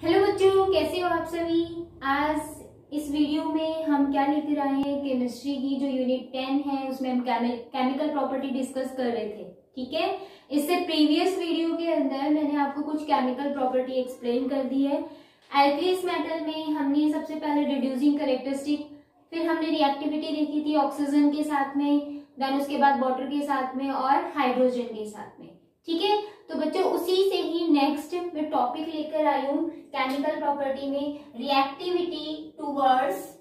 Hello बच्चों, कैसे हो आप सभी। आज इस वीडियो में हम क्या लेकर आए हैं, केमिस्ट्री की जो यूनिट 10 है उसमें हम केमिकल प्रॉपर्टी डिस्कस कर रहे थे। ठीक है, इससे प्रीवियस वीडियो के अंदर मैंने आपको कुछ केमिकल प्रॉपर्टी एक्सप्लेन कर दी है। एल्केलिस मेटल में हमने सबसे पहले रिड्यूसिंग कैरेक्टरिस्टिक, फिर हमने रिएक्टिविटी देखी थी ऑक्सीजन के साथ में, देन उसके बाद वाटर के साथ में और हाइड्रोजन के साथ में। ठीक है, तो बच्चों उसी से ही नेक्स्ट मैं टॉपिक लेकर आई हूँ केमिकल प्रॉपर्टी में रिएक्टिविटी टुवर्ड्स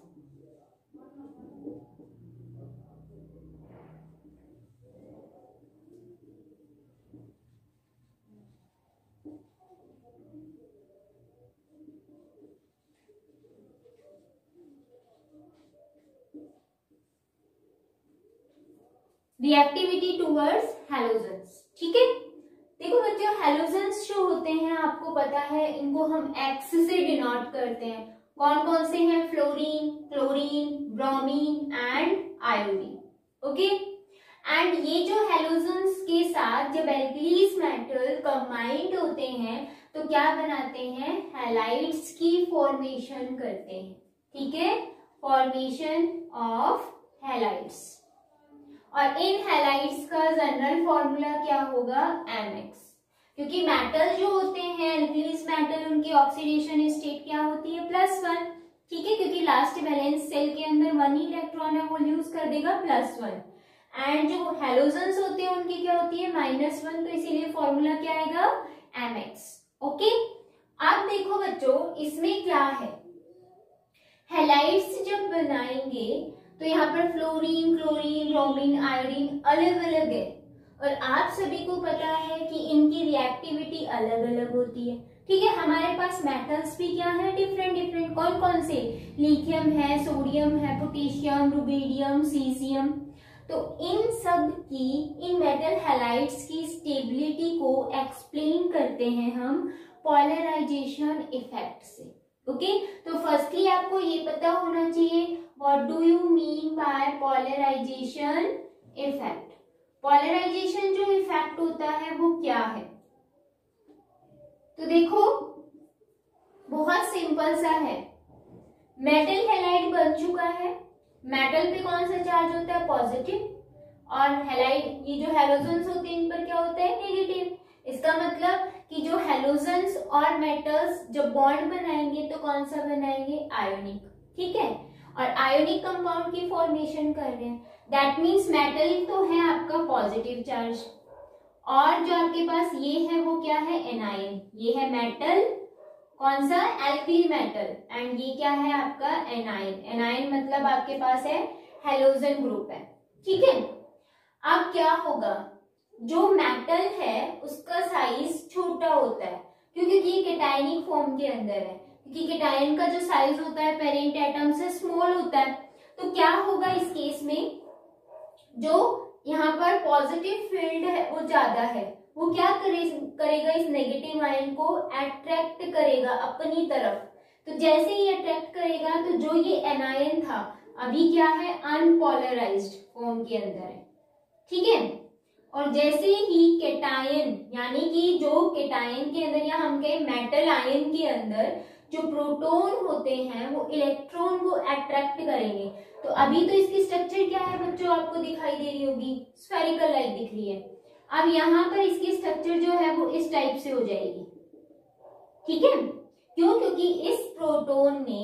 हैलोजेंस। ठीक है, देखो बच्चों, हैलोजेंस जो होते हैं आपको पता है, इनको हम एक्स से डिनोट करते हैं। कौन कौन से हैं? Fluorine, chlorine, bromine and iodine. Okay, and ये जो हैलोजेंस के साथ जब एल्केलीस मेटल कंबाइंड होते हैं तो क्या बनाते हैं? हैलाइड्स की फॉर्मेशन करते हैं। ठीक है, फॉर्मेशन ऑफ हैलाइड्स। और इन हैलाइड्स का जनरल फॉर्मूला क्या होगा? MX। क्योंकि मेटल जो होते हैं एल्केलीस मेटल, उनकी ऑक्सीडेशन स्टेट क्या होती है? +1। ठीक है, क्योंकि लास्ट वैलेंस सेल के अंदर 1 ही इलेक्ट्रॉन है, वो यूज कर देगा +1। एंड जो हैलोजेंस होते हैं उनकी क्या होती है? -1। तो इसीलिए फॉर्मूला क्या आएगा? MX। ओके, अब देखो बच्चों, इसमें क्या है, हैलाइड्स जब बनाएंगे तो यहाँ पर फ्लोरीन, क्लोरीन, ब्रोमीन, आयोडीन अलग अलग है, और आप सभी को पता है कि इनकी रिएक्टिविटी अलग अलग होती है। ठीक है, हमारे पास मेटल्स भी क्या है? Different different. कौन कौन से? लिथियम है, सोडियम है, पोटेशियम, रुबीडियम, सीजियम। तो इन सब की, इन मेटल हैलाइड्स की स्टेबिलिटी को एक्सप्लेन करते हैं हम पोलराइजेशन इफेक्ट से। ओके, तो फर्स्टली आपको ये पता होना चाहिए what do you mean by polarisation effect. Polarisation जो इफेक्ट होता है वो क्या है? तो देखो, बहुत सिंपल सा है। मेटल हैलाइड बन चुका है, मेटल पे कौन सा चार्ज होता है? पॉजिटिव। और हैलाइड, ये जो हैलोजेंस होते हैं इन पर क्या होता है? नेगेटिव। इसका मतलब कि जो हैलोजेंस और मेटल्स जब बॉन्ड बनाएंगे तो कौन सा बनाएंगे? आयोनिक। ठीक है, और आयोनिक कंपाउंड की फॉर्मेशन कर रहे हैं। दैट मीन्स मेटल तो है आपका पॉजिटिव चार्ज, और जो आपके पास ये है वो क्या है? एनायन। ये है मेटल, कौन सा? Alkyl metal. एंड ये क्या है आपका? एनायन। एनायन मतलब आपके पास है हैलोजन ग्रुप है। ठीक है, अब क्या होगा, जो मेटल है उसका साइज छोटा होता है क्योंकि ये कैटायनिक फॉर्म के अंदर है, क्योंकि कैटायन का जो साइज होता है पेरेंट एटम से स्मॉल होता है। तो क्या होगा इस केस में, जो यहाँ पर पॉजिटिव फील्ड है वो ज्यादा है, वो क्या करेगा? इस नेगेटिव आयन को अट्रैक्ट करेगा अपनी तरफ। तो जैसे ही अट्रैक्ट करेगा तो जो ये एनायन था अभी क्या है? अनपोलराइज्ड फॉर्म के अंदर है। ठीक है, और जैसे ही केटायन, यानी कि जो केटायन के अंदर या हम कहें मेटल आयन के अंदर जो प्रोटॉन होते हैं वो इलेक्ट्रॉन को अट्रैक्ट करेंगे। तो अभी तो इसकी स्ट्रक्चर क्या है बच्चों? आपको दिखाई दे रही होगी, स्फेरिकल लाइक दिख रही है। अब यहाँ पर इसकी स्ट्रक्चर जो है वो इस टाइप से हो जाएगी। ठीक है, क्यों? क्योंकि इस प्रोटॉन ने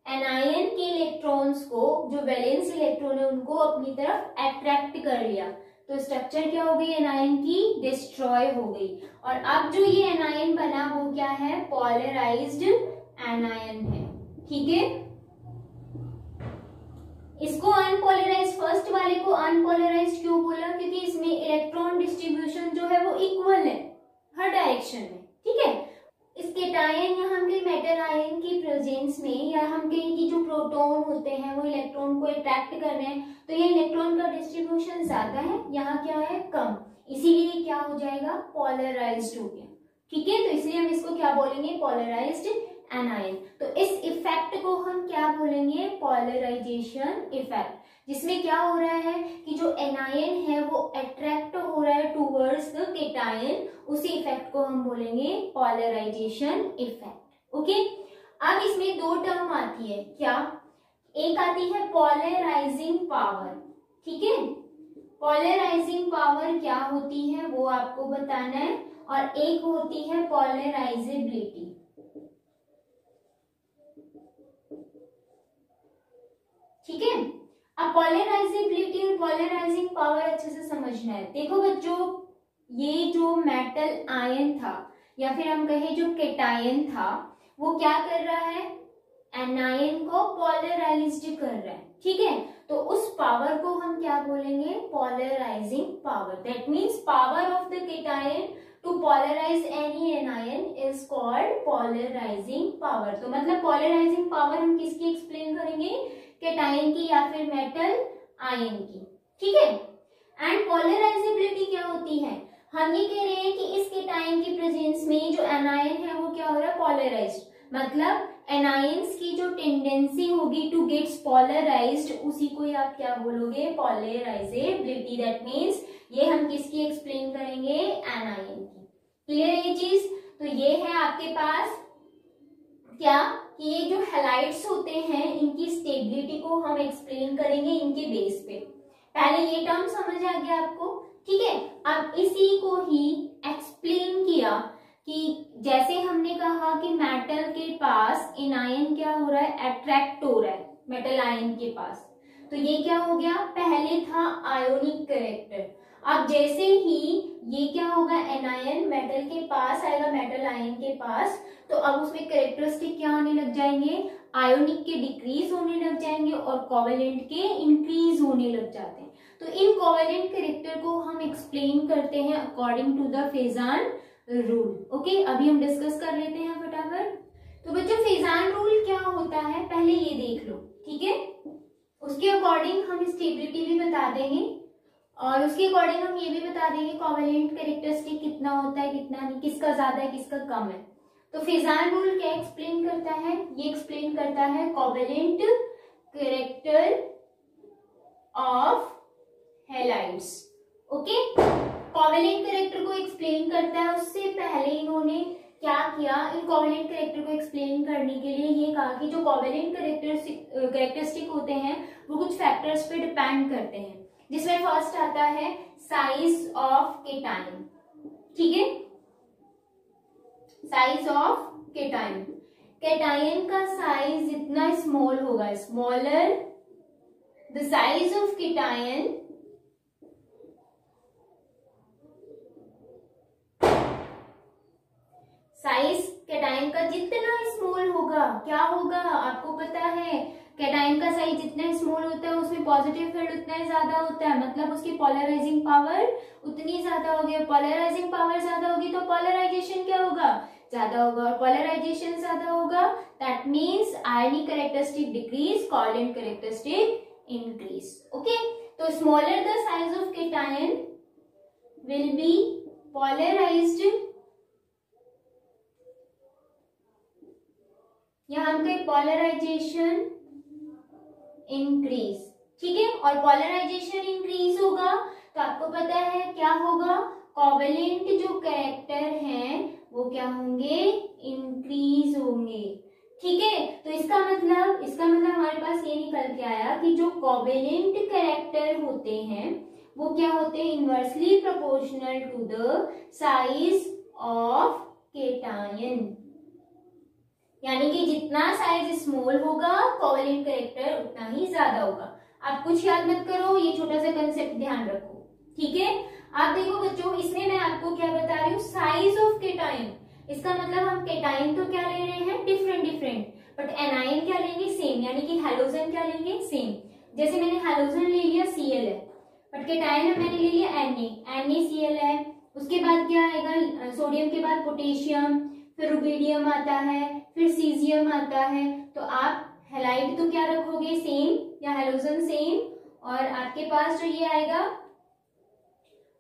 एनायन के इलेक्ट्रॉन्स को, जो वैलेंस इलेक्ट्रॉन है उनको अपनी तरफ अट्रैक्ट कर लिया। तो स्ट्रक्चर क्या हो गई? एनायन की डिस्ट्रॉय हो गई। और अब जो ये एनायन बना वो क्या है? पोलराइज्ड एनायन है। ठीक है, इसको अनपोलराइज, फर्स्ट वाले को अनपोलराइज क्यों बोला? क्योंकि इसमें इलेक्ट्रॉन डिस्ट्रीब्यूशन जो है वो इक्वल है हर डायरेक्शन में। ठीक है, इस केटायन या हम कहें मेटल आयन की प्रेजेंस में, या हम कहें कि जो प्रोटॉन होते हैं वो इलेक्ट्रॉन को अट्रैक्ट कर रहे हैं, तो ये इलेक्ट्रॉन का डिस्ट्रीब्यूशन ज्यादा है, यहाँ क्या है? कम। इसीलिए क्या हो जाएगा? पोलराइज्ड हो गया। ठीक है, तो इसलिए हम इसको क्या बोलेंगे? Polarised anion. तो इस इफेक्ट को हम क्या बोलेंगे? पोलराइजेशन इफेक्ट, जिसमें क्या हो रहा है कि जो एनायन है वो अट्रैक्ट हो रहा है टूवर्ड्स द केटायन, उसी इफेक्ट को हम बोलेंगे पोलराइजेशन इफेक्ट। ओके, अब इसमें दो टर्म आती है, क्या? एक आती है पोलराइजिंग पावर, ठीक है, पोलराइजिंग पावर क्या होती है वो आपको बताना है, और एक होती है पोलराइजेबिलिटी। ठीक है, अब पोलराइजेबिलिटी और पोलराइजिंग पावर अच्छे से समझना है। देखो बच्चों, ये जो मेटल आयन था या फिर हम कहें जो केटायन था, वो क्या कर रहा है? एनायन को पोलराइज्ड कर रहा है, ठीक है, तो उस पावर को हम क्या बोलेंगे? Polarising power. That means power of the cation to polarise any anion is called polarising power. तो मतलब पोलराइजिंग पावर हम किसकी एक्सप्लेन करेंगे? केटायन की या फिर मेटल आयन की, ठीक है। एंड पोलराइजेबिलिटी क्या होती है? हम ये कह रहे हैं कि इस केटायन की प्रेजेंस में जो एनायन है वो क्या हो रहा है? पोलराइज्ड, मतलब एनायंस की जो टेंडेंसी होगी टू गेट्स पोलराइज्ड, उसी को आप क्या बोलोगे? पोलराइजेबिलिटी। दैट मीन्स ये हम किसकी एक्सप्लेन करेंगे? एनायन की। क्लियर है ये चीज? तो ये है आपके पास क्या कि ये जो हैलाइड्स होते हैं इनकी स्टेबिलिटी को हम एक्सप्लेन करेंगे इनके बेस पे। पहले ये टर्म समझ आ गया आपको, ठीक है। अब इसी को ही एक्सप्लेन किया कि जैसे हमने कहा कि मेटल के पास एनायन क्या हो रहा है? अट्रैक्ट हो रहा है मेटल आयन के पास, तो ये क्या हो गया? पहले था आयोनिक कैरेक्टर। अब जैसे ही ये क्या होगा? एनायन मेटल के पास आएगा, मेटल आयन के पास, तो अब उसमें कैरेक्टरिस्टिक क्या आने लग जाएंगे? आयोनिक के डिक्रीज होने लग जाएंगे और कोवेलेंट के इंक्रीज होने लग जाते हैं। तो इन कोवेलेंट कैरेक्टर को हम एक्सप्लेन करते हैं according to the Fajans rule. Okay, अभी हम डिस्कस कर लेते हैं फटाफट। तो बच्चों, फेजान रूल क्या होता है पहले ये देख लो, ठीक है। उसके अकॉर्डिंग हम स्टेबिलिटी भी बता देंगे और उसके अकॉर्डिंग हम ये भी बता देंगे कोवेलेंट कैरेक्टरिस्टिक कितना होता है, कितना नहीं, किसका ज्यादा है किसका कम है। तो फेजान रूल क्या एक्सप्लेन करता है? ये एक्सप्लेन करता है covalent character of halides. Okay, covalent character को एक्सप्लेन करता है। उससे पहले इन्होंने क्या किया? इन कोवेलेंट कैरेक्टर को एक्सप्लेन करने के लिए ये कहा कि जो कोवेलेंट कैरेक्टरिस्टिक होते हैं वो कुछ फैक्टर्स पे डिपेंड करते हैं, जिसमें फर्स्ट आता है साइज ऑफ केटायन, ठीक है, साइज ऑफ केटायन। केटायन का साइज जितना स्मॉल होगा, smaller the size of cation, size cation का जितना स्मॉल होगा, क्या होगा आपको पता है? केटायन का साइज जितना स्मॉल होता है उसमें पॉजिटिव फील्ड उतना ही ज्यादा होता है, मतलब उसकी पोलराइजिंग पावर उतनी ज्यादा होगी। पोलराइजिंग पावर ज्यादा होगी तो पोलराइजेशन क्या होगा? ज्यादा होगा, और पोलराइजेशन ज्यादा होगा that means ionic characteristic decrease, covalent characteristic increase. Okay, तो smaller the size of cation will be polarised, यहाँ पे पोलराइजेशन इंक्रीज, ठीक है, और पोलराइजेशन इंक्रीज होगा तो आपको पता है क्या होगा? कोवेलेंट जो कैरेक्टर हैं वो क्या होंगे? इंक्रीज होंगे, ठीक है। तो इसका मतलब हमारे पास ये निकल के आया कि जो कोवेलेंट कैरेक्टर होते हैं वो क्या होते हैं? Inversely proportional to the size of cation, यानी कि जितना साइज स्मॉल होगा कोवेलेंट कैरेक्टर उतना ही ज्यादा होगा। आप कुछ याद मत करो, ये छोटा सा कंसेप्ट ध्यान रखो, ठीक है। आप देखो बच्चों, इसमें मैं आपको क्या बता रही हूँ? साइज ऑफ केटायन, इसका मतलब हम केटायन तो क्या ले रहे हैं? डिफरेंट, बट एनायन क्या लेंगे? सेम, यानी कि हैलोजन क्या लेंगे? सेम। जैसे मैंने हैलोजन ले लिया Cl है, बट केटायन मैंने ले लिया NaCl है। उसके बाद क्या आएगा? सोडियम के बाद पोटेशियम, फिर रुबिडियम आता है, फिर सीजियम आता है। तो आप हैलाइड तो क्या रखोगे? सेम, या हैलोजन सेम, और आपके पास जो ये आएगा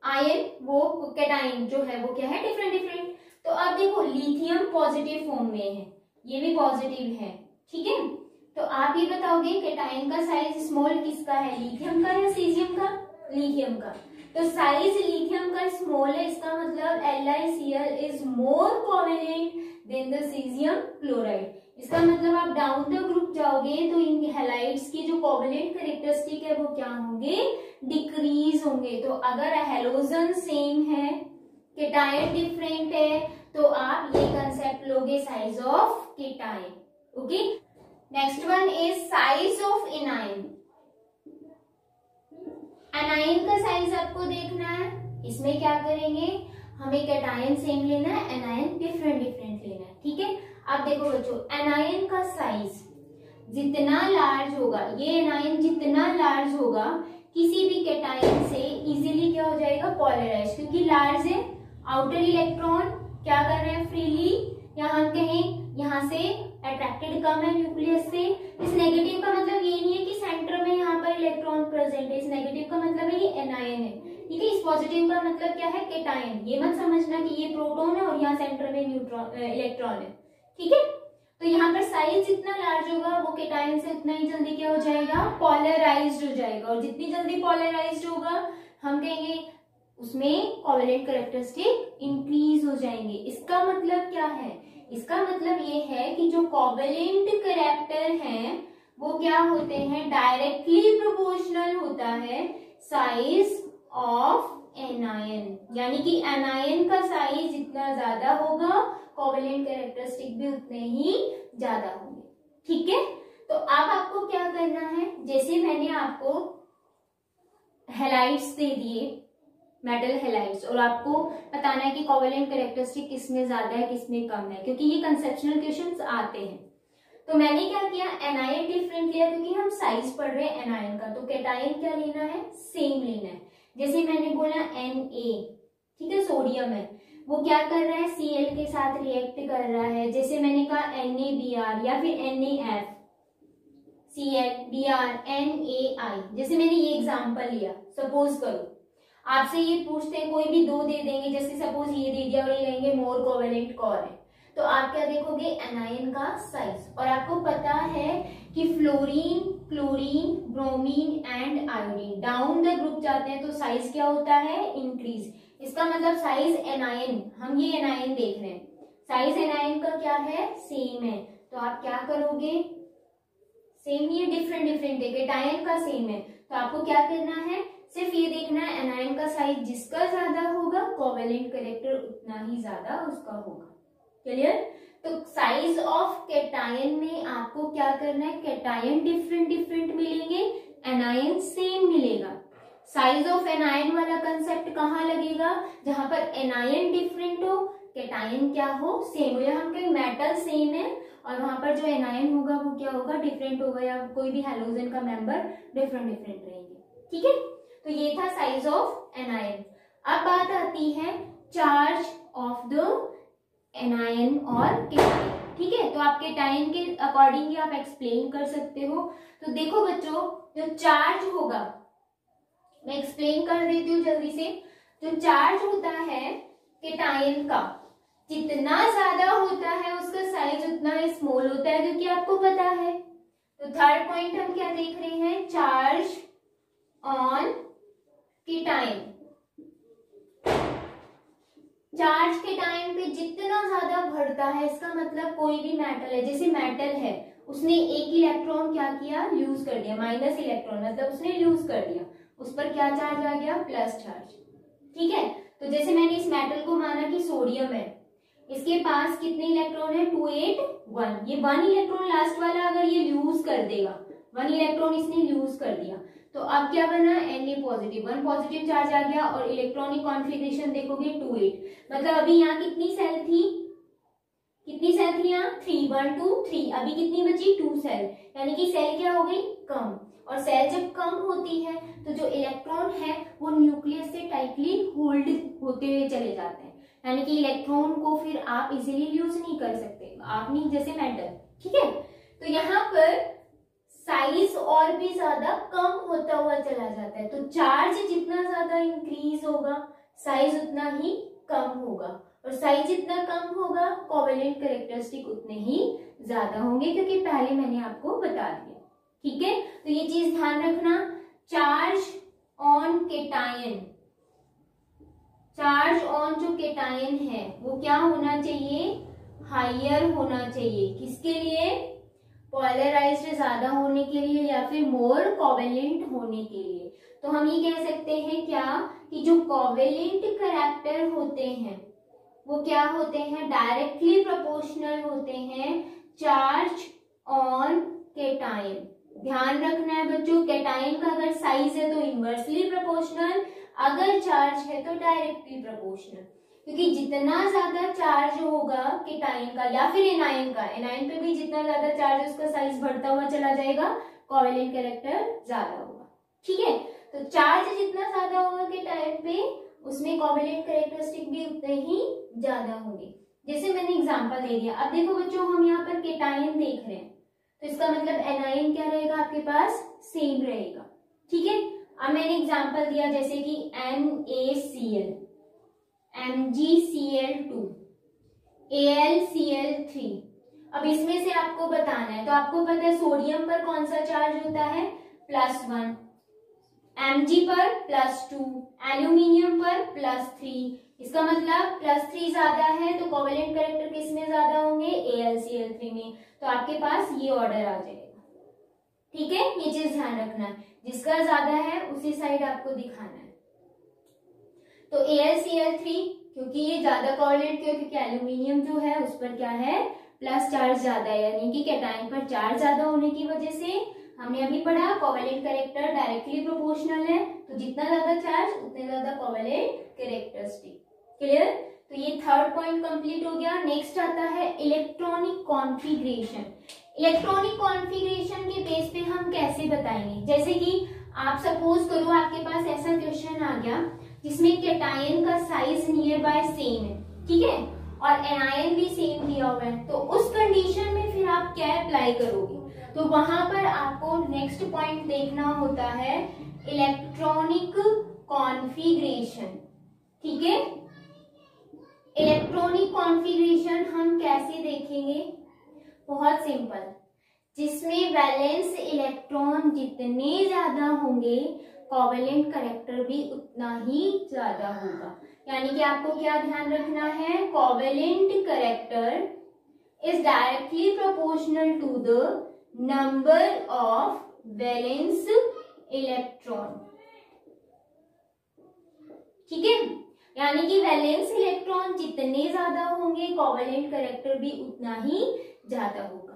आयन, वो केटायन जो है वो क्या है? डिफरेंट। तो अब देखो, लिथियम पॉजिटिव फॉर्म में है, ये भी पॉजिटिव है, ठीक है। तो आप ये बताओगे केटायन का साइज स्मॉल किसका है? लिथियम का या सीजियम का? लिथियम का। तो साइज लिथियम का स्मॉल है, इसका मतलब LiCl is more covalent than the caesium chloride. इसका मतलब आप डाउन द ग्रुप जाओगे तो इन हैलाइड्स की जो कोवैलेंट कैरेक्टरिस्टिक है वो क्या होंगे, डिक्रीज होंगे। तो अगर हैलोजन सेम है, केटायन डिफरेंट है, तो आप ये कंसेप्ट लोगे size of cation. Okay, next one is size of anion. Anion का साइज आपको देखना है। इसमें क्या करेंगे, हमें केटायन सेम लेना है, एनायन डिफरेंट डिफरेंट लेना है। ठीक है, अब देखो बच्चों, एनायन का साइज जितना लार्ज होगा, ये एनायन जितना लार्ज होगा किसी भी केटायन से इजीली क्या हो जाएगा, पोलराइज, क्योंकि लार्ज है। आउटर इलेक्ट्रॉन क्या कर रहे हैं, फ्रीली, यहाँ कहें यहाँ से अट्रैक्टेड कम है न्यूक्लियस से। इस नेगेटिव का मतलब ये नहीं है कि सेंटर में यहाँ पर इलेक्ट्रॉन प्रेजेंट है, इस नेगेटिव का मतलब है ये एनायन है। ठीक है, इस पॉजिटिव का मतलब क्या है, केटायन। ये मत समझना कि ये प्रोटॉन है और यहाँ सेंटर में न्यूट्रॉन इलेक्ट्रॉन है। ठीक है, तो यहाँ पर साइज जितना लार्ज होगा वो केटायन से उतना ही जल्दी क्या हो जाएगा, पोलराइज्ड हो जाएगा। और जितनी जल्दी पोलराइज्ड होगा हम कहेंगे उसमें कोवैलेंट कैरेक्टरिस्टिक इंक्रीज हो जाएंगे। इसका मतलब क्या है, इसका मतलब ये है कि जो कोवैलेंट कैरेक्टर हैं वो क्या होते हैं, डायरेक्टली प्रोपोर्शनल होता है साइज ऑफ एनायन। यानी कि एनायन का साइज जितना ज्यादा होगा कोवैलेंट कैरेक्टरिस्टिक भी उतने ही ज्यादा होंगे। ठीक है, तो अब आपको क्या करना है, जैसे मैंने आपको हैलाइड्स दे दिए, मेटल हैलाइड्स, और आपको बताना है कि कोवैलेंट कैरेक्टरिस्टिक किसमें ज्यादा है किसमें कम है, क्योंकि ये कंसेप्शनल क्वेश्चंस आते हैं। तो मैंने क्या किया, एनायन डिफरेंट लिया क्योंकि हम साइज पढ़ रहे हैं एनायन का, तो केटायन क्या लेना है, सेम लेना है। जैसे मैंने बोला Na, ठीक है, सोडियम है, वो क्या कर रहा है, Cl के साथ रिएक्ट कर रहा है। जैसे मैंने कहा NaBr या फिर NaF, Cl Br NaI, जैसे मैंने ये एग्जांपल लिया। सपोज करो आपसे ये पूछते हैं, कोई भी दो दे देंगे, जैसे सपोज ये दे दिया और ये कहेंगे मोर कोवैलेंट कौन है, तो आप क्या देखोगे, एनायन का साइज। और आपको पता है कि fluorine, chlorine, bromine and iodine down the group जाते हैं तो साइज क्या होता है, इंक्रीज। इसका मतलब साइज एनायन, हम ये एनायन देख रहे हैं, साइज एनायन का क्या है, सेम है। तो आप क्या करोगे, सेम नहीं है, डिफरेंट डिफरेंट है, केटायन का सेम है, तो आपको क्या करना है, सिर्फ ये देखना है एनायन का साइज जिसका ज्यादा होगा कोवैलेंट कैरेक्टर उतना ही ज्यादा उसका होगा। क्लियर? तो साइज ऑफ केटायन में आपको क्या करना है, केटायन डिफरेंट डिफरेंट मिलेंगे, एनायन सेम मिलेगा। साइज ऑफ एनायन वाला कंसेप्ट कहाँ लगेगा, जहां पर एनायन डिफरेंट हो, केटायन क्या हो, सेम हो, या हम कहें मेटल सेम है और वहां पर जो एनायन होगा वो क्या होगा, डिफरेंट होगा, या कोई भी हैलोजन का मेंबर डिफरेंट डिफरेंट रहेंगे। ठीक है, तो ये था साइज ऑफ एनायन। अब बात आती है चार्ज ऑफ द एनायन और केटायन। ठीक है, तो आप केटायन के अकॉर्डिंग ही आप एक्सप्लेन कर सकते हो। तो देखो बच्चों, जो चार्ज होगा, मैं एक्सप्लेन कर देती हूँ जल्दी से। जो चार्ज होता है केटायन का, जितना ज्यादा होता है उसका साइज उतना स्मॉल होता है, क्योंकि आपको पता है। तो थर्ड पॉइंट हम क्या देख रहे हैं, charge on cation. Charge cation पे जितना ज्यादा बढ़ता है, इसका मतलब कोई भी मेटल है, जैसे मेटल है उसने एक इलेक्ट्रॉन क्या किया, लूज कर दिया, माइनस इलेक्ट्रॉन मतलब उसने लूज कर दिया, उस पर क्या चार्ज आ गया, प्लस चार्ज। ठीक है, तो जैसे मैंने इस मेटल को माना कि सोडियम है, इसके पास कितने इलेक्ट्रॉन है, 2 8 1, ये 1 इलेक्ट्रॉन लास्ट वाला अगर ये लूज कर देगा, 1 इलेक्ट्रॉन इसने लूज कर दिया, तो अब क्या बना, Na पॉजिटिव, 1 पॉजिटिव चार्ज आ गया, और इलेक्ट्रॉनिक कॉन्फ़िगरेशन देखोगे 2 8, मतलब अभी यहाँ कितनी सेल थी, कितनी सेल थी यहाँ, 3 1 2 3, अभी कितनी बची, 2 सेल, यानी कि सेल क्या हो गई, कम। और सेल जब कम होती है तो जो इलेक्ट्रॉन है वो न्यूक्लियस से टाइटली होल्ड होते हुए चले जाते हैं, यानी कि इलेक्ट्रॉन को फिर आप इजीली यूज नहीं कर सकते, आप नहीं, जैसे मेटल। ठीक है, तो यहाँ पर साइज और भी ज्यादा कम होता हुआ चला जाता है। तो चार्ज जितना ज्यादा इंक्रीज होगा साइज उतना ही कम होगा, और साइज जितना कम होगा कोवैलेंट कैरेक्टरिस्टिक उतने ही ज्यादा होंगे, क्योंकि पहले मैंने आपको बता दिया। ठीक है, तो ये चीज ध्यान रखना, charge on cation, charge on जो केटायन है वो क्या होना चाहिए, हायर होना चाहिए। किसके लिए? पोलराइज्ड ज्यादा होने के लिए या फिर मोर कोवेलेंट होने के लिए। तो हम ये कह सकते हैं क्या कि जो कोवेलेंट कैरेक्टर होते हैं वो क्या होते हैं? डायरेक्टली प्रोपोर्शनल होते हैं चार्ज ऑन केटाइन। ध्यान रखना है बच्चों, केटाइन का अगर साइज है तो इनवर्सली प्रोपोर्शनल, अगर चार्ज है तो डायरेक्टली प्रोपोर्शनल। क्योंकि जितना ज्यादा चार्ज होगा केटाइन का या फिर एनायन का, एनायन पे भी जितना ज्यादा चार्ज है उसका साइज बढ़ता हुआ चला जाएगा, कोवेलेंट कैरेक्टर ज्यादा होगा। ठीक है, तो चार्ज जितना ज्यादा होगा केटाइन पे उसमें कोवेलेंट कैरेक्टरिस्टिक भी उतने ही ज्यादा होंगे। जैसे मैंने एग्जांपल दे दिया। अब देखो बच्चों, हम यहाँ पर केटाइन देख रहे हैं तो इसका मतलब एनायन क्या रहेगा आपके पास? सेम रहेगा। ठीक है, अब मैंने एग्जांपल दिया जैसे कि NaCl, MgCl2, AlCl3। अब इसमें से आपको बताना है, तो आपको पता है सोडियम पर कौन सा चार्ज होता है? +1, Mg पर +2, एल्यूमिनियम पर +3। इसका मतलब +3 ज्यादा है तो कोवेलेंट कैरेक्टर किसमें ज्यादा होंगे? AlCl3 में। तो आपके पास ये ऑर्डर आ जाएगा। ठीक है, ये चीज ध्यान रखना है, जिसका ज्यादा है उसी साइड आपको दिखाना है। तो AlCl3 क्योंकि ये ज्यादा कोवेलेंट क्यों? क्योंकि एल्यूमिनियम जो है उस पर क्या है? प्लस चार्ज ज्यादा है, यानी कि कैटाइन पर चार्ज ज्यादा होने की वजह से हमने अभी पढ़ा कोवेलेंट कैरेक्टर डायरेक्टली प्रोपोर्शनल है, तो जितना ज्यादा चार्ज उतने ज्यादा कोवेलेंट कैरेक्टरिस्टिक। क्लियर? तो ये थर्ड पॉइंट कंप्लीट हो गया। नेक्स्ट आता है इलेक्ट्रॉनिक कॉन्फ़िगरेशन। इलेक्ट्रॉनिक कॉन्फ़िगरेशन के बेस पे हम कैसे बताएंगे? जैसे कि आप सपोज करो आपके पास ऐसा क्वेश्चन आ गया जिसमें कैटायन का साइज नियर बाय सेम है, ठीक है, और एनायन भी सेम दिया हुआ है, तो उस कंडीशन में फिर आप क्या अप्लाई करोगे? तो वहां पर आपको नेक्स्ट पॉइंट देखना होता है इलेक्ट्रॉनिक कॉन्फ़िगरेशन। ठीक है, इलेक्ट्रॉनिक कॉन्फ़िगरेशन हम कैसे देखेंगे? बहुत सिंपल, जिसमें वैलेंस इलेक्ट्रॉन जितने ज्यादा होंगे कोवेलेंट कैरेक्टर भी उतना ही ज्यादा होगा। यानी कि आपको क्या ध्यान रखना है? Covalent character is directly proportional to the number of valence electron. ठीक है, यानी कि वैलेंस इलेक्ट्रॉन जितने ज्यादा होंगे कोवेलेंट कैरेक्टर भी उतना ही ज्यादा होगा।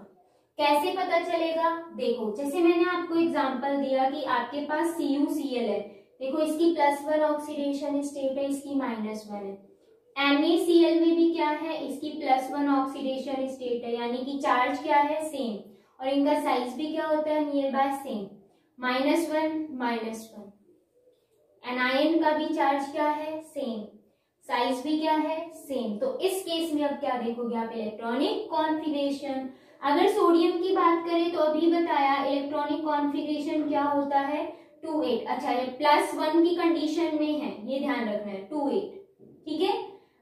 कैसे पता चलेगा? देखो, जैसे मैंने आपको एग्जांपल दिया कि आपके पास CuCl है, देखो इसकी +1 ऑक्सीडेशन स्टेट है, इसकी -1 है। NaCl में भी क्या है? इसकी +1 ऑक्सीडेशन स्टेट है, यानी कि चार्ज क्या है? सेम, और इनका साइज भी क्या होता है? Near by same, -1 -1। एनायन का भी चार्ज क्या है? सेम, साइज भी क्या है? सेम। तो इस केस में अब क्या देखोगे आप? Electronic configuration. अगर सोडियम की बात करें तो अभी बताया इलेक्ट्रॉनिक कॉन्फ़िगरेशन क्या होता है? 2-8। अच्छा, ये +1 की कंडीशन में है, ये ध्यान रखना है, 2-8। ठीक है,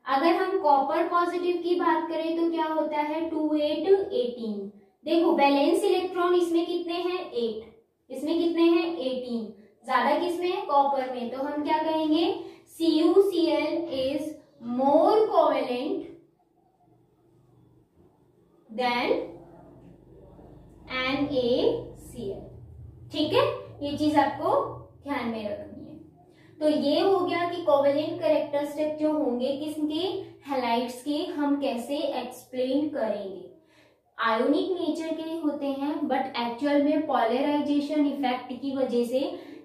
अगर हम कॉपर पॉजिटिव की बात करें तो क्या होता है? 2-8 18। देखो वैलेंस इलेक्ट्रॉन इसमें कितने हैं? 8। इसमें कितने हैं? 18। ज्यादा किसमें है? कॉपर में। तो हम क्या कहेंगे? CuCl is more covalent than NaCl। ठीक है, ये चीज आपको ध्यान में रखनी है। तो ये हो गया कि कोवेलेंट कैरेक्टरिस्टिक जो होंगे किसके? हैलाइड्स के, हम कैसे एक्सप्लेन करेंगे। आयोनिक नेचर के होते हैं, बट एक्चुअल में पॉलराइजेशन इफेक्ट की वजह से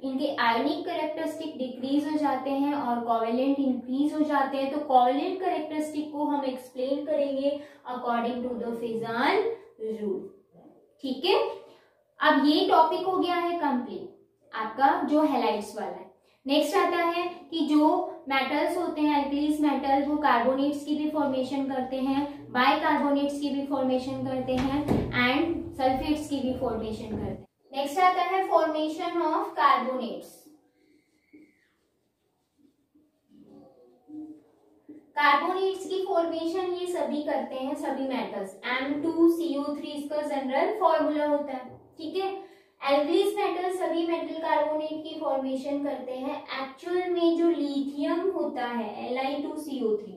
इनके आयोनिक कैरेक्टरिस्टिक डिक्रीज हो जाते हैं और कोवेलेंट इंक्रीज हो जाते हैं। तो कोवेलेंट कैरेक्टरिस्टिक को हम एक्सप्लेन करेंगे according to the Fajans rule. ठीक है, अब ये टॉपिक हो गया है कंप्लीट आपका जो हैलाइड्स वाला है। नेक्स्ट आता है कि जो मेटल्स होते हैं, एल्कलीस मेटल, वो कार्बोनेट्स की भी फॉर्मेशन करते हैं, बाइकार्बोनेट्स की भी फॉर्मेशन करते हैं, एंड सल्फेट्स की भी फॉर्मेशन करते हैं। नेक्स्ट आता है फॉर्मेशन ऑफ कार्बोनेट्स। कार्बोनेट्स की फॉर्मेशन ये सभी करते हैं, सभी मेटल्स। M2CO3 इसका जनरल फॉर्मूला होता है। ठीक है, एल्कलीस मेटल सभी मेटल कार्बोनेट की फॉर्मेशन करते हैं। एक्चुअल में जो लिथियम होता है Li2CO3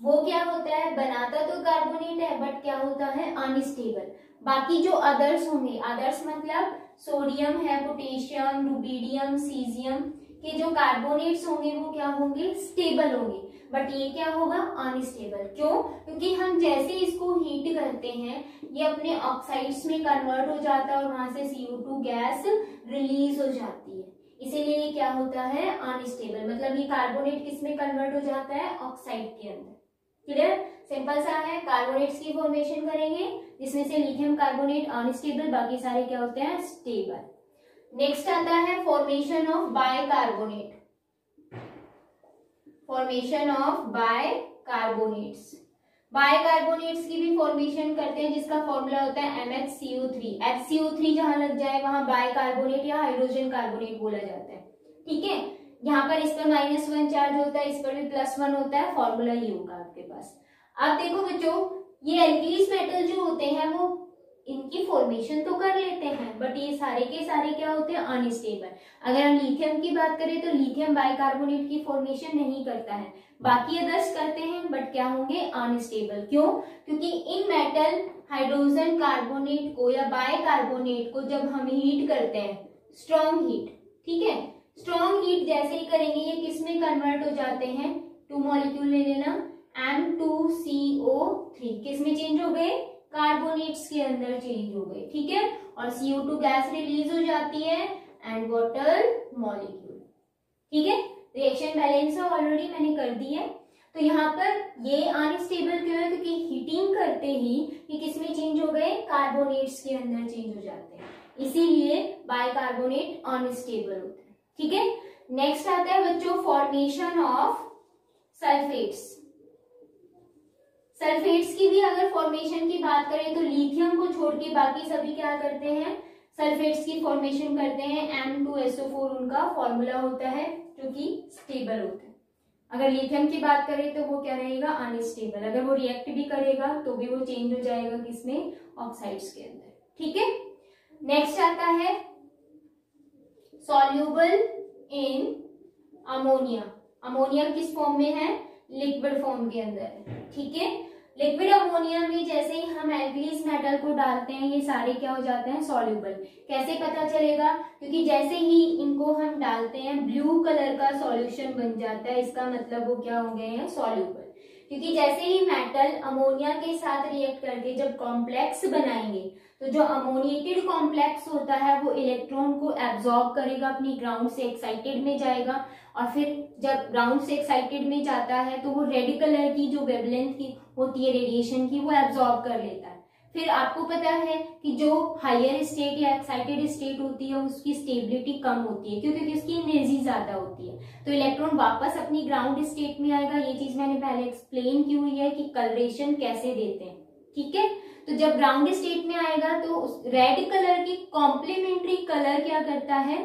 वो क्या होता है, बनाता तो कार्बोनेट है बट क्या होता है, अनस्टेबल। बाकी जो अदर्स होंगे, अदर्स मतलब सोडियम है, पोटेशियम, रुबिडियम, सीजियम के जो कार्बोनेट्स होंगे वो क्या होंगे, स्टेबल होंगे, बट ये क्या होगा, अनस्टेबल। क्यों? क्योंकि हम जैसे इसको हीट करते हैं ये अपने ऑक्साइड्स में कन्वर्ट हो जाता है और वहां से CO2 गैस रिलीज हो जाती है, इसीलिए ये क्या होता है, अनस्टेबल। मतलब ये कार्बोनेट किस में कन्वर्ट हो जाता है, ऑक्साइड के अंदर। क्लियर? सिंपल सा है, कार्बोनेट्स की फॉर्मेशन करेंगे जिसमें से लिथियम कार्बोनेट अनस्टेबल, बाकी सारे क्या होते हैं, स्टेबल। नेक्स्ट आता है formation of bicarbonate, formation of bicarbonates. Bicarbonates की भी फॉर्मेशन करते हैं जिसका फॉर्मूला होता है MHCO3। HCO3 जहां लग जाए वहां बाइकार्बोनेट या हाइड्रोजन कार्बोनेट बोला जाता है। ठीक है, यहाँ पर इस पर -1 चार्ज होता है, इस पर भी +1 होता है, फॉर्मूला ये होगा आपके पास। अब देखो बच्चों, ये एल्कीलीस मेटल जो होते हैं वो इनकी फॉर्मेशन तो कर लेते हैं बट ये सारे के सारे क्या होते हैं, अनस्टेबल। अगर हम लिथियम की बात करें तो लिथियम बाइकार्बोनेट की फॉर्मेशन नहीं करता है, बाकी अदर्स करते हैं बट क्या होंगे, अनस्टेबल। क्यों? क्योंकि इन मेटल हाइड्रोजन कार्बोनेट को या बाइकार्बोनेट को जब हम हीट करते हैं, स्ट्रॉन्ग हीट, ठीक है, स्ट्रॉन्ग हीट जैसे ही करेंगे ये किस में कन्वर्ट हो जाते हैं, 2 मॉलिक्यूल ले लेना, M2CO3 किस में चेंज हो गए, कार्बोनेट्स के अंदर चेंज हो गए। ठीक है, और CO2 गैस रिलीज हो जाती है एंड वाटर मॉलिक्यूल। ठीक है, रिएक्शन बैलेंस ऑलरेडी मैंने कर दी है। तो यहाँ पर ये अनस्टेबल क्यों है, क्योंकि हीटिंग करते ही ये किस में चेंज हो गए, कार्बोनेट्स के अंदर चेंज हो जाते हैं, इसीलिए बाइकार्बोनेट अनस्टेबल होते हैं। ठीक है, नेक्स्ट आता है बच्चों फॉर्मेशन ऑफ सल्फेट्स। सल्फेट्स की भी अगर फॉर्मेशन की बात करें तो लिथियम को छोड़ के बाकी सभी क्या करते हैं, सल्फेट्स की फॉर्मेशन करते हैं। M2SO4 उनका फॉर्मूला होता है जो कि स्टेबल होता है। अगर लिथियम की बात करें तो वो क्या रहेगा, अनस्टेबल। अगर वो रिएक्ट भी करेगा तो भी वो चेंज हो जाएगा किसमें, ऑक्साइड्स के अंदर। ठीक है, नेक्स्ट आता है सॉल्यूबल इन अमोनिया। अमोनिया किस फॉर्म में है, लिक्विड फॉर्म के अंदर है। ठीक है, लिक्विड अमोनिया में जैसे ही हम एल्कीलीस मेटल को डालते हैं ये सारे क्या हो जाते हैं, सॉल्यूबल। कैसे पता चलेगा, क्योंकि जैसे ही इनको हम डालते हैं ब्लू कलर का सॉल्यूशन बन जाता है, इसका मतलब वो क्या हो गए हैं, सॉल्यूबल। क्योंकि जैसे ही मेटल अमोनिया के साथ रिएक्ट करके जब कॉम्प्लेक्स बनाएंगे तो जो अमोनिएटेड कॉम्प्लेक्स होता है वो इलेक्ट्रॉन को एब्जॉर्ब करेगा, अपनी ग्राउंड से एक्साइटेड में जाएगा, और फिर जब ग्राउंड से एक्साइटेड में जाता है तो वो रेड कलर की जो वेवलेंथ की होती है रेडिएशन की वो एब्जॉर्ब कर लेता है। फिर आपको पता है कि जो हायर स्टेट या एक्साइटेड स्टेट होती है उसकी स्टेबिलिटी कम होती है, क्योंकि उसकी एनर्जी ज्यादा होती है, तो इलेक्ट्रॉन वापस अपनी ग्राउंड स्टेट में आएगा। ये चीज मैंने पहले एक्सप्लेन की हुई है कि कलरेशन कैसे देते हैं। ठीक है, तो जब ग्राउंड स्टेट में आएगा तो उस रेड कलर की कॉम्प्लीमेंट्री कलर क्या करता है,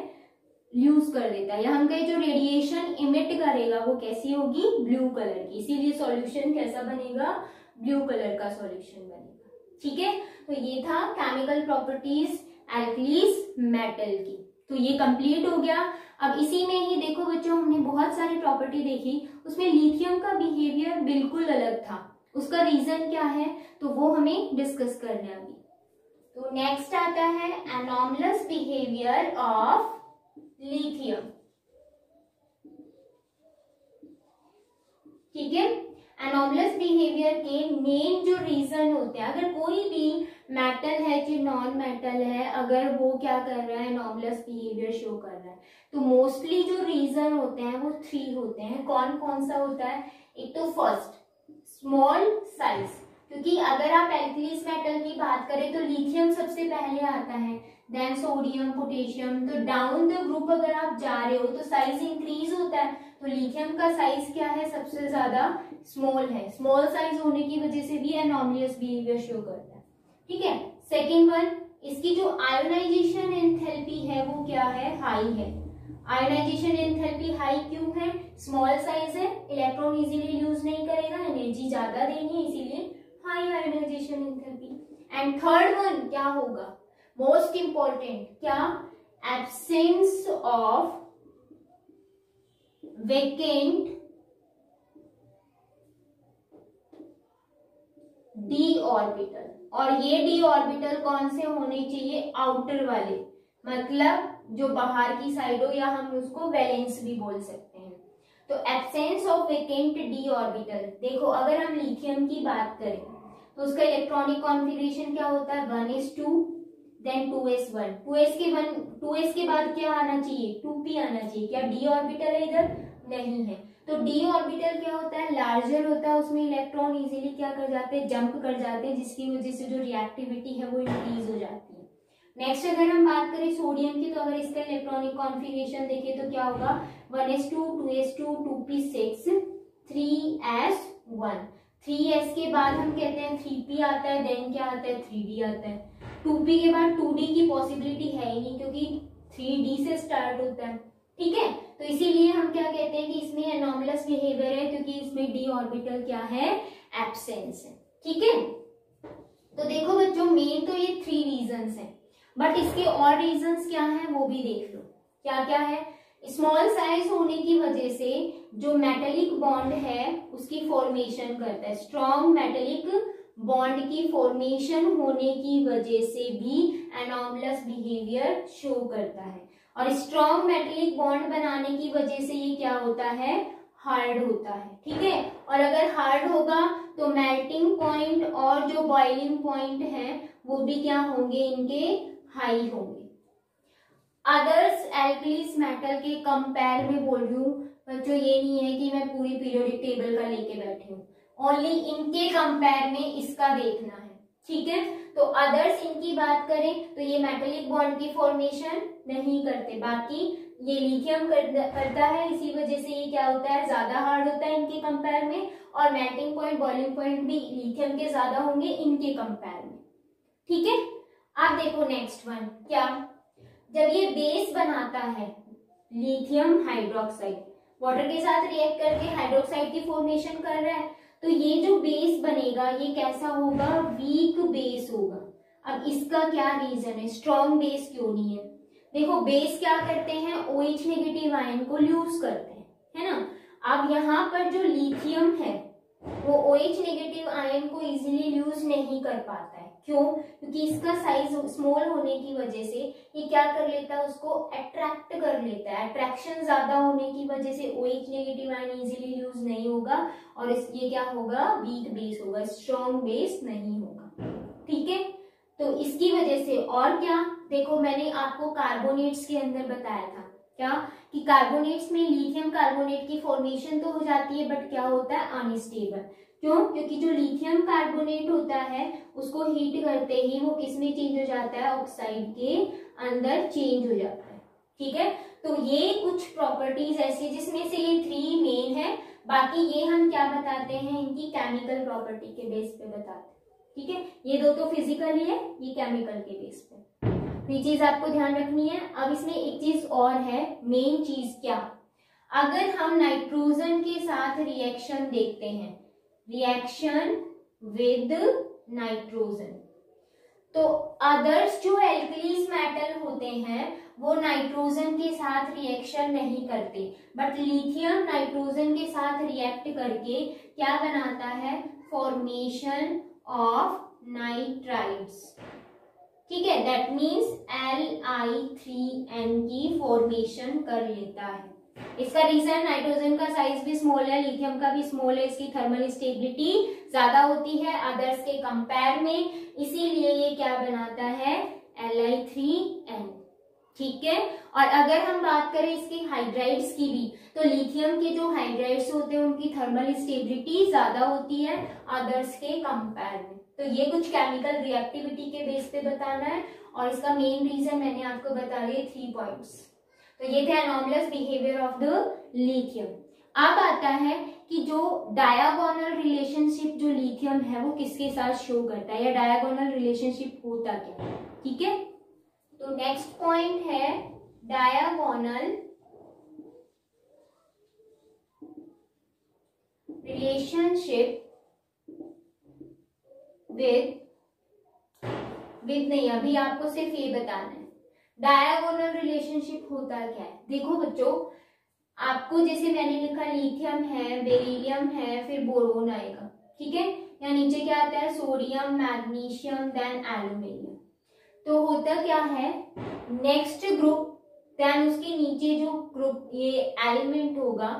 लूज कर देता है, या हम कहें जो रेडिएशन इमिट करेगा वो कैसी होगी, ब्लू कलर की। इसीलिए सॉल्यूशन कैसा बनेगा, ब्लू कलर का सॉल्यूशन बनेगा। ठीक है, तो ये था केमिकल प्रॉपर्टीज एल्कीलीस मेटल की। तो ये कंप्लीट हो गया। अब इसी में ही देखो बच्चों, हमने बहुत सारी प्रॉपर्टी देखी, उसमें लिथियम का बिहेवियर बिल्कुल अलग था। उसका रीजन क्या है तो वो हमें डिस्कस करना है अभी। तो नेक्स्ट आता है एनॉमलस बिहेवियर ऑफ लिथियम। ठीक है, एनॉमलस बिहेवियर के मेन जो रीजन होते हैं, अगर कोई भी मेटल है कि नॉन मेटल है, अगर वो क्या कर रहा है, एनॉमलस बिहेवियर शो कर रहा है, तो मोस्टली जो रीजन होते हैं वो 3 होते हैं। कौन कौन सा होता है, एक तो फर्स्ट स्मॉल साइज, क्योंकि अगर आप एल्कीलीस मेटल की बात करें तो लिथियम सबसे पहले आता है, देन सोडियम, पोटेशियम। तो डाउन द ग्रुप अगर आप जा रहे हो तो साइज इंक्रीज होता है, तो लिथियम का साइज क्या है, सबसे ज्यादा स्मॉल है। स्मॉल साइज होने की वजह से भी एनॉमलियस बिहेवियर शो करता है। ठीक है, सेकेंड वन, इसकी जो आयोनाइजेशन एंथैल्पी है वो क्या है, हाई है। आयोनाइजेशन एंथैल्पी हाई क्यों है, स्मॉल साइज है, इलेक्ट्रॉन इजीली यूज नहीं करेगा, एनर्जी ज्यादा देनी है, इसीलिए high ionisation enthalpy. And third one क्या होगा, मोस्ट इंपॉर्टेंट, क्या, absence of vacant D orbital, और ये डी ऑर्बिटल कौन से होने चाहिए, आउटर वाले, मतलब जो बाहर की साइड हो, या हम उसको वैलेंस भी बोल सकते हैं। तो absence of vacant D orbital, देखो अगर हम लिथियम की बात करें तो उसका इलेक्ट्रॉनिक कॉन्फ़िगरेशन क्या होता है, 1s2 देन 2s1, 2s के बाद क्या आना चाहिए, 2p आना चाहिए। क्या डी ऑर्बिटल है इधर, नहीं है। तो डी ऑर्बिटल क्या होता है, लार्जर होता है, उसमें इलेक्ट्रॉन इजीली क्या कर जाते हैं, जंप कर जाते हैं, जिसकी वजह से जो रिएक्टिविटी है वो इंक्रीज हो जाती है। नेक्स्ट अगर हम बात करें सोडियम की, तो अगर इसका इलेक्ट्रॉनिक कॉन्फ़िगरेशन देखें तो क्या होगा, 1s2 2s2 2p6 3s1, 3s के बाद हम कहते हैं 3p आता है, देन क्या आता है, 3d आता है। 2p के बाद 2d की पॉसिबिलिटी है ही नहीं, क्योंकि 3d से स्टार्ट होता है, ठीक है। तो इसीलिए हम क्या कहते हैं कि इसमें एनॉमलस बिहेवियर है, क्योंकि इसमें डी ऑर्बिटल क्या है, एब्सेंस है, ठीक है। तो देखो बच्चों, मेन तो ये 3 रीजंस हैं, बट इसके और रीजंस क्या हैं वो भी देख लो। क्या क्या है, स्मॉल साइज होने की वजह से जो मेटेलिक बॉन्ड है उसकी फॉर्मेशन करता है, स्ट्रॉन्ग मेटेलिक बॉन्ड की फॉर्मेशन होने की वजह से भी एनॉमलस बिहेवियर शो करता है। और स्ट्रॉन्ग मेटेलिक बॉन्ड बनाने की वजह से ये क्या होता है, हार्ड होता है, ठीक है। और अगर हार्ड होगा तो मेल्टिंग पॉइंट और जो बॉइलिंग पॉइंट है वो भी क्या होंगे, इनके हाई होंगे। अदर्स एल्कलीस मेटल के कंपेयर में बोल रही हूँ बच्चों, ये नहीं है कि मैं पूरी पीरियोडिक टेबल का लेके बैठी हूँ, ओनली इनके कंपेयर में इसका देखना है, ठीक है। तो अदर्स इनकी बात करें तो ये मेटेलिक बॉन्ड की फॉर्मेशन नहीं करते, बाकी ये लिथियम करता है, इसी वजह से ये क्या होता है, ज्यादा हार्ड होता है इनके कंपेयर में, और मेल्टिंग पॉइंट बॉइलिंग पॉइंट भी लिथियम के ज्यादा होंगे इनके कंपेयर में, ठीक है। अब देखो नेक्स्ट वन, क्या, जब ये बेस बनाता है लिथियम हाइड्रोक्साइड, वाटर के साथ रिएक्ट करके हाइड्रोक्साइड की फॉर्मेशन कर रहा है, तो ये जो बेस बनेगा ये कैसा होगा, वीक बेस होगा। अब इसका क्या रीजन है, स्ट्रॉन्ग बेस क्यों नहीं है, देखो बेस क्या करते हैं, OH नेगेटिव आयन को लूज करते हैं, है ना। अब यहाँ पर जो लिथियम है वो OH नेगेटिव आयन को इजीली लूज नहीं कर पाता है, क्यों, क्योंकि इसका साइज स्मॉल होने की वजह से ये क्या कर लेता है, उसको अट्रैक्ट कर लेता है, अट्रैक्शन ज्यादा होने की वजह से OH negative ion easily lose नहीं होगा, और ये क्या होगा, वीक बेस होगा, स्ट्रॉन्ग बेस नहीं होगा, ठीक है। तो इसकी वजह से, और क्या, देखो मैंने आपको कार्बोनेट्स के अंदर बताया था क्या, कि कार्बोनेट्स में लिथियम कार्बोनेट की फॉर्मेशन तो हो जाती है, बट क्या होता है, अनस्टेबल, क्यों, क्योंकि जो लिथियम कार्बोनेट होता है उसको हीट करते ही वो किसमें चेंज हो जाता है, ऑक्साइड के अंदर चेंज हो जाता है, ठीक है। तो ये कुछ प्रॉपर्टीज ऐसी जिसमें से ये 3 मेन है, बाकी ये हम क्या बताते हैं, इनकी केमिकल प्रॉपर्टी के बेस पे बताते हैं, ठीक है। ये 2 तो फिजिकली है, ये केमिकल के बेस पे, तो ये चीज आपको ध्यान रखनी है। अब इसमें एक चीज और है, मेन चीज क्या, अगर हम नाइट्रोजन के साथ रिएक्शन देखते हैं, रिएक्शन विद नाइट्रोजन, तो अदर्स जो एल्कलीस मेटल होते हैं वो नाइट्रोजन के साथ रिएक्शन नहीं करते, बट लिथियम नाइट्रोजन के साथ रिएक्ट करके क्या बनाता है, फॉर्मेशन ऑफ नाइट्राइड्स, ठीक है, दैट मीन्स Li3n की फॉर्मेशन कर लेता है। इसका रीजन, नाइट्रोजन का साइज भी स्मॉल है, लिथियम का भी स्मॉल है, इसकी थर्मल स्टेबिलिटी ज्यादा होती है अदर्स के कंपेयर में, इसीलिए ये क्या बनाता है, Li3n, ठीक है। और अगर हम बात करें इसके हाइड्राइड्स की भी, तो लिथियम के जो हाइड्राइड्स होते हैं उनकी थर्मल स्टेबिलिटी ज्यादा होती है अदर्स के कंपेयर में। तो ये कुछ केमिकल रिएक्टिविटी के बेस पे बताना है, और इसका मेन रीजन मैंने आपको बता दिए 3 पॉइंट्स। तो ये थे anomalous behaviour of the lithium. अब आता है कि जो डायगोनल रिलेशनशिप जो लिथियम है वो किसके साथ शो करता है, या डायगोनल रिलेशनशिप होता क्या है, ठीक है। तो नेक्स्ट पॉइंट है डायगोनल रिलेशनशिप विद नहीं, अभी आपको सिर्फ ये बताना है डायगोनल रिलेशनशिप होता क्या है। देखो बच्चों, आपको जैसे मैंने लिखा लिथियम है, बेरिलियम है, फिर बोरोन आएगा, ठीक है। या नीचे क्या आता है, सोडियम, मैग्नीशियम, देन एल्यूमिनियम। तो होता क्या है, नेक्स्ट ग्रुप देन उसके नीचे जो ग्रुप ये एलिमेंट होगा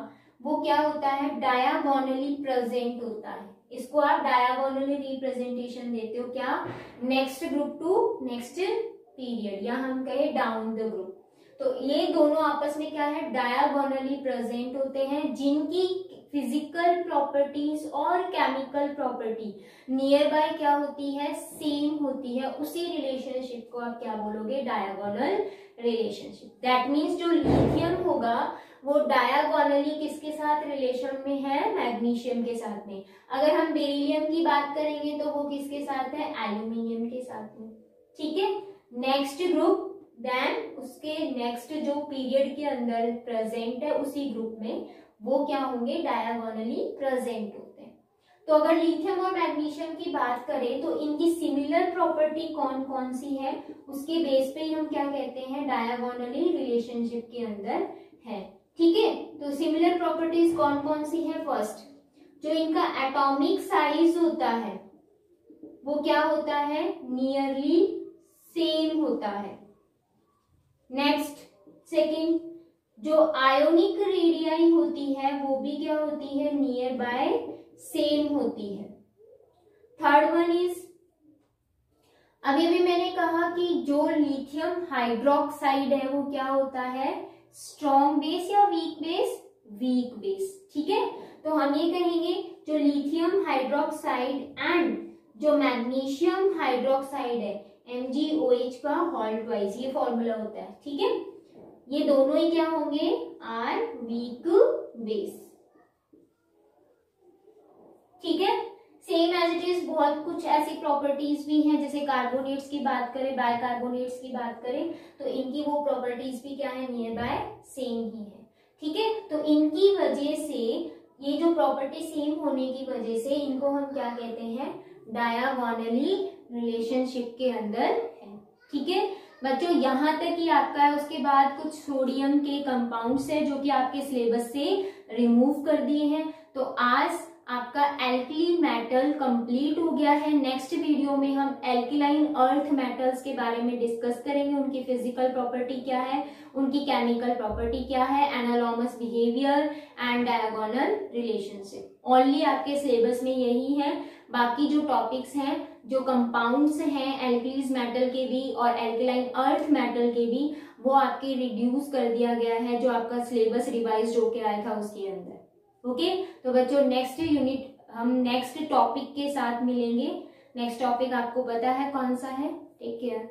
वो क्या होता है, डायगोनली प्रेजेंट होता है। इसको आप डायगोनली रिप्रेजेंटेशन देते हो क्या, next group to next period, या हम कहे डाउन द ग्रुप। तो ये दोनों आपस में क्या है, डायगोनली प्रेजेंट होते हैं, जिनकी फिजिकल प्रॉपर्टीज और केमिकल प्रॉपर्टी नियर बाय क्या होती है, सेम होती है। उसी रिलेशनशिप को आप क्या बोलोगे, डायगोनल रिलेशनशिप। दैट मीन्स जो लिथियम होगा वो डायगोनली किसके साथ रिलेशन में है, मैग्नीशियम के साथ में। अगर हम बेरिलियम की बात करेंगे तो वो किसके साथ है, एल्यूमिनियम के साथ में। ठीक है, नेक्स्ट ग्रुप देन उसके नेक्स्ट जो पीरियड के अंदर प्रेजेंट है उसी ग्रुप में वो क्या होंगे, डायगोनली प्रेजेंट होते हैं। तो अगर लिथियम और मैग्नीशियम की बात करें तो इनकी सिमिलर प्रॉपर्टी कौन कौन सी है, उसके बेस पे ही हम क्या कहते हैं, डायगोनली रिलेशनशिप के अंदर है। ठीक है, तो सिमिलर प्रॉपर्टीज कौन कौन सी है, फर्स्ट जो इनका एटॉमिक साइज होता है वो क्या होता है, नियरली सेम होता है। नेक्स्ट सेकंड, जो आयोनिक रेडियाई होती है वो भी क्या होती है, नियर बाय सेम होती है। थर्ड वन इज, अभी भी मैंने कहा कि जो लिथियम हाइड्रोक्साइड है वो क्या होता है, स्ट्रॉन्ग बेस या वीक बेस, वीक बेस। ठीक है, तो हम ये कहेंगे जो लिथियम हाइड्रोक्साइड एंड जो मैग्नीशियम हाइड्रोक्साइड है MgOH का हॉल्ट वाइज, ये फॉर्मूला होता है। ठीक है, ये दोनों ही क्या होंगे, आर वीक बेस। ठीक है, सेम एज इट इज बहुत कुछ ऐसी प्रॉपर्टीज भी हैं, जैसे कार्बोनेट्स की बात करें, बायकार्बोनेट्स की बात करें तो इनकी वो प्रॉपर्टीज भी क्या है, नियर बाय सेम ही है। ठीक है, तो इनकी वजह से ये जो प्रॉपर्टी सेम होने की वजह से इनको हम क्या कहते हैं, डायगोनली रिलेशनशिप के अंदर है। ठीक है बच्चों, यहाँ तक ही आपका है। उसके बाद कुछ सोडियम के कंपाउंड्स है जो कि आपके सिलेबस से रिमूव कर दिए हैं। तो आज आपका एल्कली मेटल कंप्लीट हो गया है। नेक्स्ट वीडियो में हम एल्किलाइन अर्थ मेटल्स के बारे में डिस्कस करेंगे, उनकी फिजिकल प्रॉपर्टी क्या है, उनकी केमिकल प्रॉपर्टी क्या है, anomalous behaviour and diagonal relationship. Only आपके सिलेबस में यही है। बाकी जो टॉपिक्स हैं, जो कंपाउंड्स हैं एल्कलीज मेटल के भी और एल्कलाइन अर्थ मेटल के भी, वो आपके रिड्यूस कर दिया गया है जो आपका सिलेबस रिवाइज होके आया था उसके अंदर। ओके, तो बच्चों नेक्स्ट यूनिट हम नेक्स्ट टॉपिक के साथ मिलेंगे। नेक्स्ट टॉपिक आपको पता है कौन सा है। Take care.